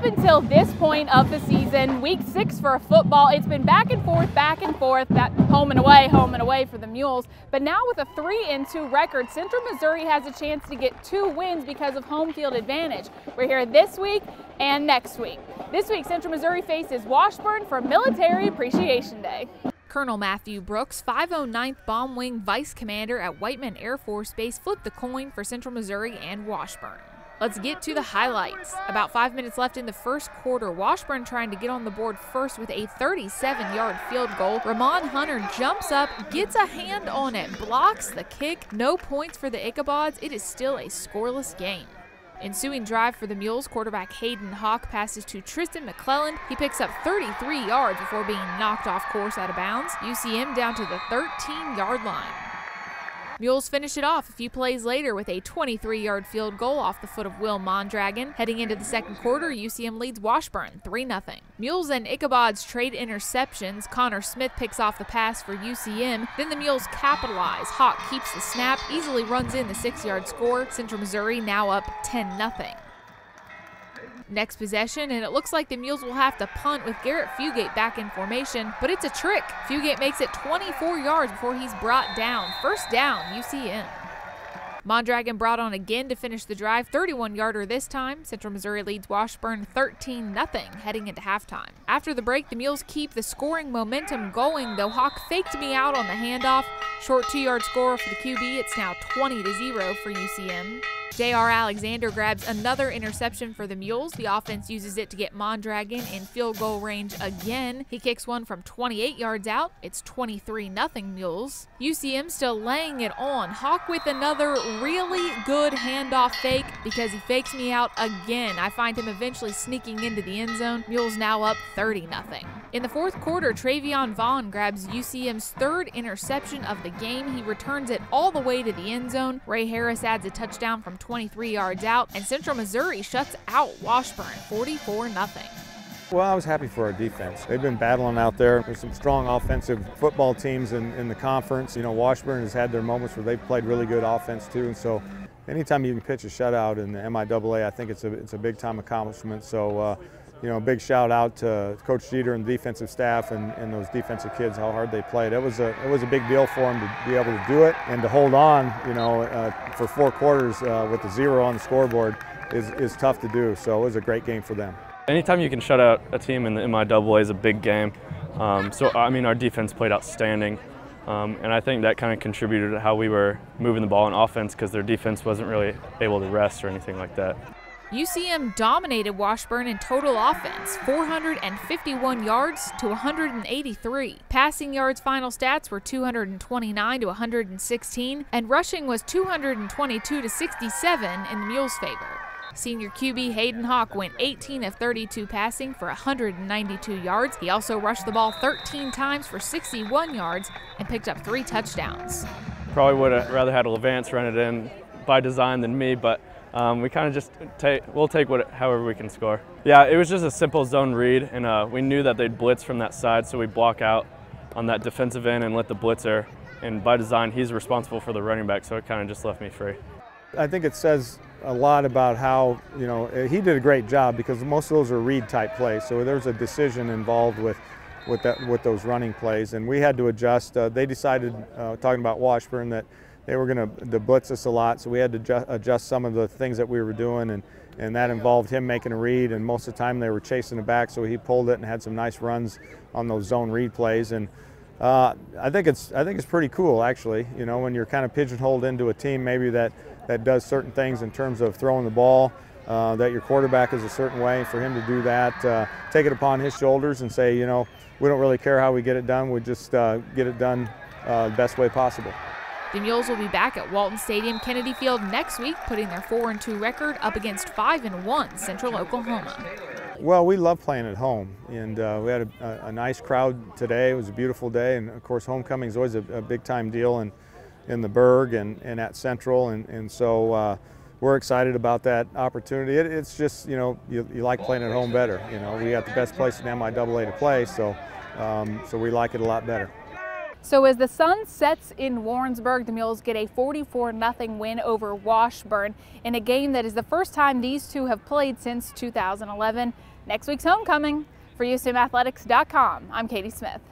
up until this point of the season, week 6 for football, it's been back and forth, that home and away for the Mules. But now with a 3-2 record, Central Missouri has a chance to get 2 wins because of home field advantage. We're here this week and next week. This week, Central Missouri faces Washburn for Military Appreciation Day. Colonel Matthew Brooks, 509th Bomb Wing Vice Commander at Whiteman Air Force Base, flipped the coin for Central Missouri and Washburn. Let's get to the highlights. About 5 minutes left in the first quarter. Washburn trying to get on the board first with a 37-yard field goal. Ramon Hunter jumps up, gets a hand on it, blocks the kick. No points for the Ichabods. It is still a scoreless game. Ensuing drive for the Mules, quarterback Hayden Hawk passes to Tristan McClelland. He picks up 33 yards before being knocked off course out of bounds. UCM down to the 13-yard line. Mules finish it off a few plays later with a 23-yard field goal off the foot of Will Mondragon. Heading into the second quarter, UCM leads Washburn 3-0. Mules and Ichabods trade interceptions. Connor Smith picks off the pass for UCM. Then the Mules capitalize. Hawk keeps the snap, easily runs in the 6-yard score. Central Missouri now up 10-0. Next possession, and it looks like the Mules will have to punt with Garrett Fugate back in formation, but it's a trick. Fugate makes it 24 yards before he's brought down. First down, UCM. Mondragon brought on again to finish the drive, 31-yarder this time. Central Missouri leads Washburn 13-0 heading into halftime. After the break, the Mules keep the scoring momentum going, though Hawk faked me out on the handoff. Short 2-yard score for the QB. It's now 20-0 for UCM. J.R. Alexander grabs another interception for the Mules. The offense uses it to get Mondragon in field goal range again. He kicks one from 28 yards out. It's 23-0 Mules. UCM still laying it on. Hawk with another really good handoff fake because he fakes me out again. I find him eventually sneaking into the end zone. Mules now up 30-0. In the fourth quarter, Travion Vaughn grabs UCM's 3rd interception of the game. He returns it all the way to the end zone. Ray Harris adds a touchdown from 23 yards out, and Central Missouri shuts out Washburn 44-0. Well, I was happy for our defense. They've been battling out there. There's some strong offensive football teams in the conference. You know, Washburn has had their moments where they've played really good offense too, and so anytime you can pitch a shutout in the MIAA, I think it's a big-time accomplishment. So, you know, a big shout out to Coach Jeter and the defensive staff and those defensive kids, how hard they played. It was a big deal for them to be able to do it and to hold on, you know, for 4 quarters with the 0 on the scoreboard is tough to do. So it was a great game for them. Anytime you can shut out a team in the MIAA is a big game. So, I mean, our defense played outstanding. And I think that kind of contributed to how we were moving the ball in offense because their defense wasn't really able to rest or anything like that. UCM dominated Washburn in total offense, 451 yards to 183. Passing yards final stats were 229 to 116, and rushing was 222 to 67 in the Mules' favor. Senior QB Hayden Hawk went 18 of 32 passing for 192 yards. He also rushed the ball 13 times for 61 yards and picked up 3 touchdowns. Probably would have rather had Levance run it in by design than me, but we kind of just we'll take however we can score. Yeah, it was just a simple zone read, and we knew that they'd blitz from that side, so we block out on that defensive end and let the blitzer. And by design, he's responsible for the running back, so it kind of just left me free. I think it says a lot about how, you know, he did a great job because most of those are read-type plays, so there's a decision involved with those running plays, and we had to adjust. They decided, talking about Washburn, that they were going to blitz us a lot, so we had to adjust some of the things that we were doing, and that involved him making a read, and most of the time they were chasing it back, so he pulled it and had some nice runs on those zone read plays. And I think it's pretty cool, actually, you know, when you're kind of pigeonholed into a team maybe that does certain things in terms of throwing the ball, that your quarterback is a certain way. For him to do that, take it upon his shoulders and say, you know, we don't really care how we get it done, we just get it done the best way possible. The Mules will be back at Walton Stadium Kennedy Field next week, putting their 4-2 record up against 5-1 Central Oklahoma. Well, we love playing at home, and we had a nice crowd today. It was a beautiful day, and of course homecoming is always a big-time deal in the Berg and at Central, and so we're excited about that opportunity. It's just, you know, you like playing at home better. You know, we got the best place in MIAA to play, so we like it a lot better. So as the sun sets in Warrensburg, the Mules get a 44-0 win over Washburn in a game that is the first time these two have played since 2011. Next week's homecoming. For UCMathletics.com, I'm Katie Smith.